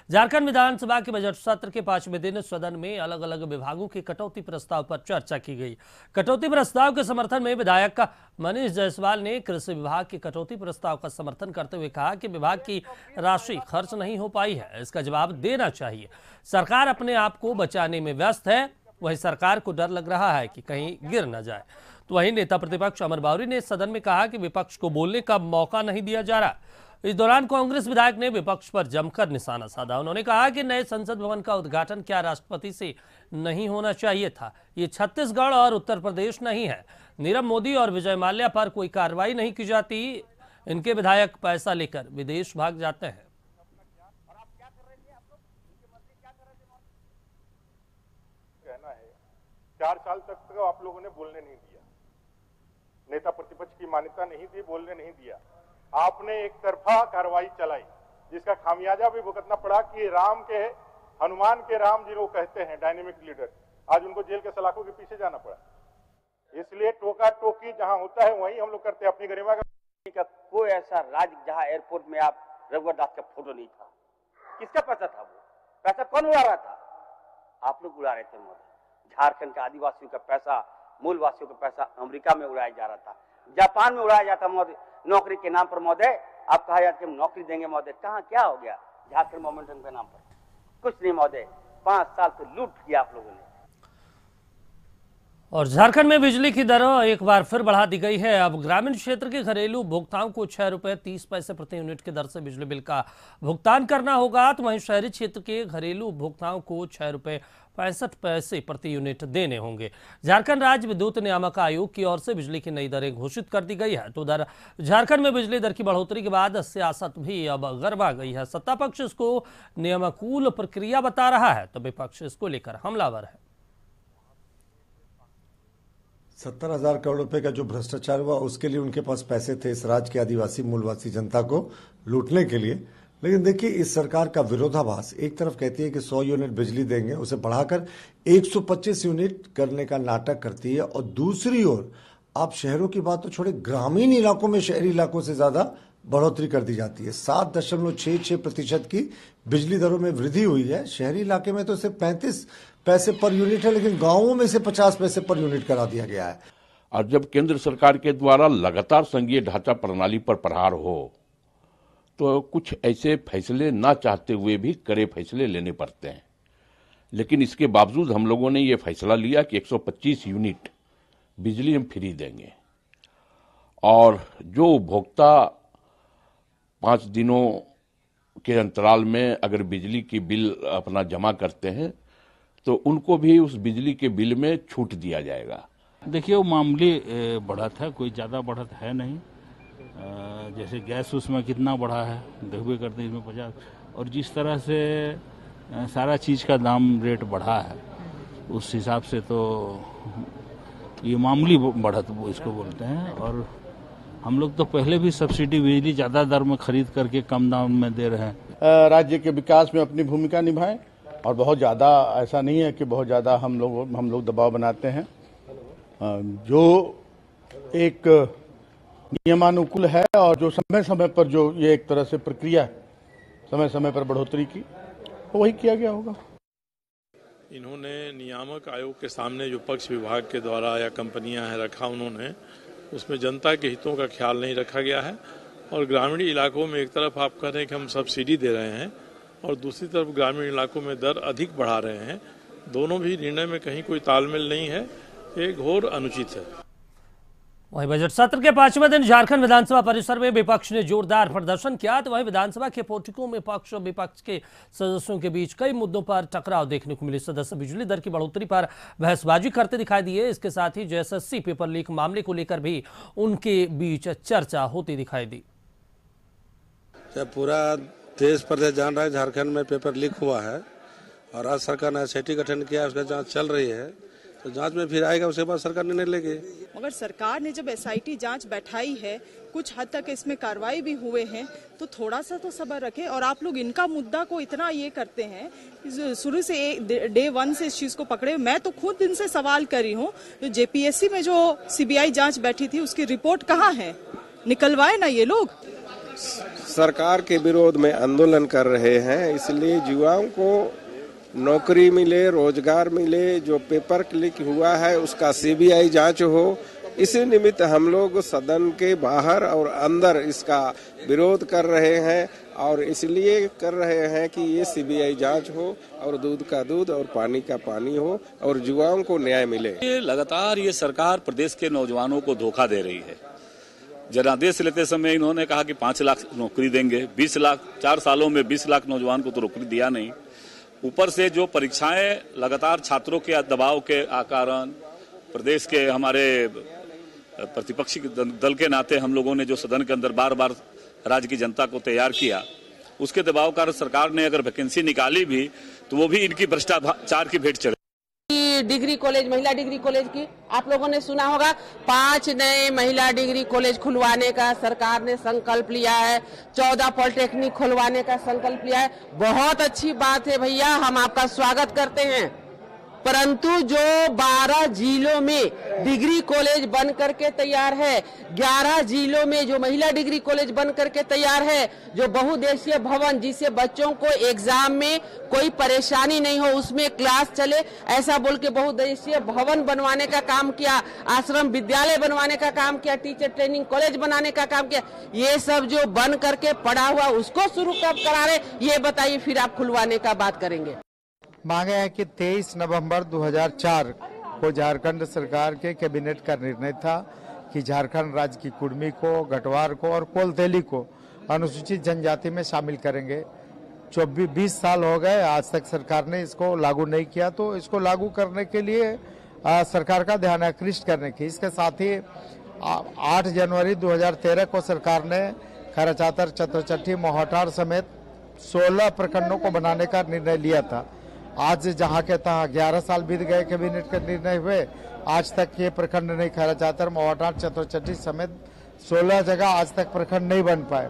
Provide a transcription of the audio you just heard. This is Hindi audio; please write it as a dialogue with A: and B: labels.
A: झारखंड विधानसभा के बजट सत्र के 5वें दिन सदन में अलग अलग विभागों के कटौती प्रस्ताव पर चर्चा की गई। कटौती प्रस्ताव के समर्थन में विधायक मनीष जायसवाल ने कृषि विभाग के कटौती प्रस्ताव का समर्थन करते हुए कहा कि विभाग की राशि खर्च नहीं हो पाई है, इसका जवाब देना चाहिए। सरकार अपने आप को बचाने में व्यस्त है, वहीं सरकार को डर लग रहा है कि कहीं गिर न जाए। तो वहीं नेता प्रतिपक्ष अमर बावरी ने सदन में कहा कि विपक्ष को बोलने का मौका नहीं दिया जा रहा। इस दौरान कांग्रेस विधायक ने विपक्ष पर जमकर निशाना साधा। उन्होंने कहा कि नए संसद भवन का उद्घाटन क्या राष्ट्रपति से नहीं होना चाहिए था? ये छत्तीसगढ़ और उत्तर प्रदेश नहीं है। नीरव मोदी और विजय माल्या पर कोई कार्रवाई नहीं की जाती। इनके विधायक पैसा लेकर विदेश भाग जाते हैं।
B: कहना है 4 साल तक तो आप लोगों ने बोलने नहीं दिया, नेता प्रतिपक्ष की मान्यता नहीं दी, बोलने नहीं दिया। आपने एक तरफा कार्रवाई चलाई, जिसका खामियाजा भी भुगतना पड़ा कि राम के हनुमान के राम जिनको कहते हैं डायनेमिक लीडर, आज उनको जेल के सलाखों के पीछे जाना पड़ा। इसलिए टोका टोकी जहां होता है वहीं हम लोग करते हैं अपनी गरिमा
C: का। कोई ऐसा राज्य जहां एयरपोर्ट में आप रघुवर दास का फोटो नहीं था। किसका पैसा था? वो पैसा कौन उड़ा रहा था? आप लोग उड़ा रहे थे महोदय। झारखंड के आदिवासियों का पैसा, मूलवासियों का पैसा अमेरिका में उड़ाया जा रहा था, जापान में उड़ाया जाता महोदय, नौकरी के नाम पर। महोदय आप कहा जाता कि हम नौकरी देंगे महोदय, कहाँ क्या हो गया झारखंड मोमेंटम के नाम पर? कुछ नहीं महोदय, 5 साल तो लूट किया आप लोगों ने।
A: और झारखंड में बिजली की दर एक बार फिर बढ़ा दी गई है। अब ग्रामीण क्षेत्र के घरेलू उपभोक्ताओं को 6 रुपये 30 पैसे प्रति यूनिट की दर से बिजली बिल का भुगतान करना होगा, तो वहीं शहरी क्षेत्र के घरेलू उपभोक्ताओं को 6 रुपये 65 पैसे प्रति यूनिट देने होंगे। झारखंड राज्य विद्युत नियामक आयोग की ओर से बिजली की नई दरें घोषित कर दी गई है। तो उधर झारखंड में बिजली दर की बढ़ोतरी के बाद सियासत भी अब गरमा गई है। सत्ता पक्ष इसको नियमानुकूल प्रक्रिया बता रहा है, तो विपक्ष इसको लेकर हमलावर है।
D: 70,000 करोड़ रुपए का जो भ्रष्टाचार हुआ, उसके लिए उनके पास पैसे थे इस राज्य के आदिवासी मूलवासी जनता को लूटने के लिए। लेकिन देखिए, इस सरकार का विरोधाभास, एक तरफ कहती है कि 100 यूनिट बिजली देंगे, उसे बढ़ाकर 125 यूनिट करने का नाटक करती है, और दूसरी ओर आप शहरों की बात तो छोड़े, ग्रामीण इलाकों में शहरी इलाकों से ज्यादा बढ़ोतरी कर दी जाती है। 7.66% की बिजली दरों में वृद्धि हुई है। शहरी इलाके में तो सिर्फ 35 पैसे पर यूनिट है, लेकिन गांवों में से 50 पैसे पर यूनिट करा दिया गया है।
E: और जब केंद्र सरकार के द्वारा लगातार संघीय ढांचा प्रणाली पर प्रहार हो, तो कुछ ऐसे फैसले ना चाहते हुए भी कड़े फैसले लेने पड़ते हैं। लेकिन इसके बावजूद हम लोगों ने ये फैसला लिया कि 125 यूनिट बिजली हम फ्री देंगे, और जो उपभोक्ता 5 दिनों के अंतराल में अगर बिजली की बिल अपना जमा करते हैं, तो उनको भी उस बिजली के बिल में छूट दिया जाएगा।
F: देखिए, वो मामूली बढ़त है, कोई ज़्यादा बढ़त है नहीं। जैसे गैस उसमें कितना बढ़ा है देखबे करते हैं, इसमें 50, और जिस तरह से सारा चीज़ का दाम रेट बढ़ा है, उस हिसाब से तो ये मामूली बढ़त वो इसको बोलते हैं। और हम लोग तो पहले भी सब्सिडी बिजली ज़्यादा दर में खरीद करके कम दाम में दे रहे हैं।
G: राज्य के विकास में अपनी भूमिका निभाएं, और बहुत ज़्यादा ऐसा नहीं है कि बहुत ज़्यादा हम लोग दबाव बनाते हैं। जो एक नियमानुकूल है, और जो समय समय पर जो ये एक तरह से प्रक्रिया समय समय पर बढ़ोतरी की, वही किया गया होगा।
H: इन्होंने नियामक आयोग के सामने जो पक्ष विभाग के द्वारा या कंपनियां हैं रखा, उन्होंने उसमें जनता के हितों का ख्याल नहीं रखा गया है। और ग्रामीण इलाकों में एक तरफ आप कह रहे हैं कि हम सब्सिडी दे रहे हैं, और दूसरी तरफ ग्रामीण इलाकों में दर अधिक बढ़ा रहे हैं। दोनों भी निर्णय में कहीं कोई तालमेल नहीं है, ये घोर अनुचित है।
A: वहीं बजट सत्र के 5वें दिन झारखंड विधानसभा परिसर में विपक्ष ने जोरदार प्रदर्शन किया। तो वहीं विधानसभा के पोर्टिको में पक्ष और विपक्ष के सदस्यों के बीच कई मुद्दों पर टकराव देखने को मिले। सदस्य बिजली दर की बढ़ोतरी पर बहसबाजी करते दिखाई दिए। इसके साथ ही जेएसएससी पेपर लीक मामले को लेकर भी उनके बीच चर्चा होती दिखाई दी।
I: पूरा देश प्रदेश जान रहा है झारखंड में पेपर लीक हुआ है, और आज सरकार ने एसआईटी गठन किया, उसका जांच चल रही है, तो जांच में फिर आएगा, उसके बाद सरकार निर्णय लेगी।
J: मगर सरकार ने जब एसआईटी जांच बैठाई है, कुछ हद तक इसमें कार्रवाई भी हुए हैं, तो थोड़ा सा तो सब्र रखें। और आप लोग इनका मुद्दा को इतना ये करते हैं, शुरू से डे 1 से इस चीज को पकड़े। मैं तो खुद इनसे सवाल कर रही हूँ, जेपीएससी में जो सीबीआई जांच बैठी थी, उसकी रिपोर्ट कहाँ है? निकलवाए ना ये लोग।
K: सरकार के विरोध में आंदोलन कर रहे हैं, इसलिए युवाओं को नौकरी मिले, रोजगार मिले। जो पेपर क्लिक हुआ है उसका सीबीआई जांच हो, इसी निमित्त हम लोग सदन के बाहर और अंदर इसका विरोध कर रहे हैं और इसलिए कर रहे हैं कि ये सीबीआई जांच हो और दूध का दूध और पानी का पानी हो और युवाओं को न्याय मिले।
L: लगातार ये सरकार प्रदेश के नौजवानों को धोखा दे रही है। जनादेश लेते समय इन्होंने कहा कि 5 लाख नौकरी देंगे, 20 लाख 4 सालों में 20 लाख नौजवान को तो नौकरी दिया नहीं। ऊपर से जो परीक्षाएं लगातार छात्रों के दबाव के कारण प्रदेश के हमारे प्रतिपक्षी दल के नाते हम लोगों ने जो सदन के अंदर बार बार राज्य की जनता को तैयार किया, उसके दबाव कारण सरकार ने अगर वैकेंसी निकाली भी तो वो भी इनकी भ्रष्टाचार की भेंट चढ़ी।
M: डिग्री कॉलेज, महिला डिग्री कॉलेज की आप लोगों ने सुना होगा, 5 नए महिला डिग्री कॉलेज खुलवाने का सरकार ने संकल्प लिया है, 14 पॉलिटेक्निक खुलवाने का संकल्प लिया है। बहुत अच्छी बात है भैया, हम आपका स्वागत करते हैं। परंतु जो 12 जिलों में डिग्री कॉलेज बन करके तैयार है, 11 जिलों में जो महिला डिग्री कॉलेज बन करके तैयार है, जो बहुउद्देशीय भवन जिससे बच्चों को एग्जाम में कोई परेशानी नहीं हो, उसमें क्लास चले, ऐसा बोल के बहुउद्देशीय भवन बनवाने का काम किया, आश्रम विद्यालय बनवाने का काम किया, टीचर ट्रेनिंग कॉलेज बनाने का काम किया। ये सब जो बन करके पड़ा हुआ उसको शुरू कब करा रहे, ये बताइए, फिर आप खुलवाने का बात करेंगे।
N: मांगे है कि 23 नवंबर 2004 को झारखंड सरकार के कैबिनेट का निर्णय था कि झारखंड राज्य की कुर्मी को, गटवार को और कोलतेली को अनुसूचित जनजाति में शामिल करेंगे। 20 साल हो गए, आज तक सरकार ने इसको लागू नहीं किया, तो इसको लागू करने के लिए सरकार का ध्यान आकृष्ट करने की, इसके साथ ही 8 जनवरी 2013 को सरकार ने खैराचातर, चतरचट्टी, मोहटार समेत 16 प्रखंडों को बनाने का निर्णय लिया था। आज जहां के तहां 11 साल बीत गए कैबिनेट के निर्णय हुए, आज तक ये प्रखंड नहीं, खैराचातर, मोहटार, चतरचट्टी समेत 16 जगह आज तक प्रखंड नहीं बन पाए।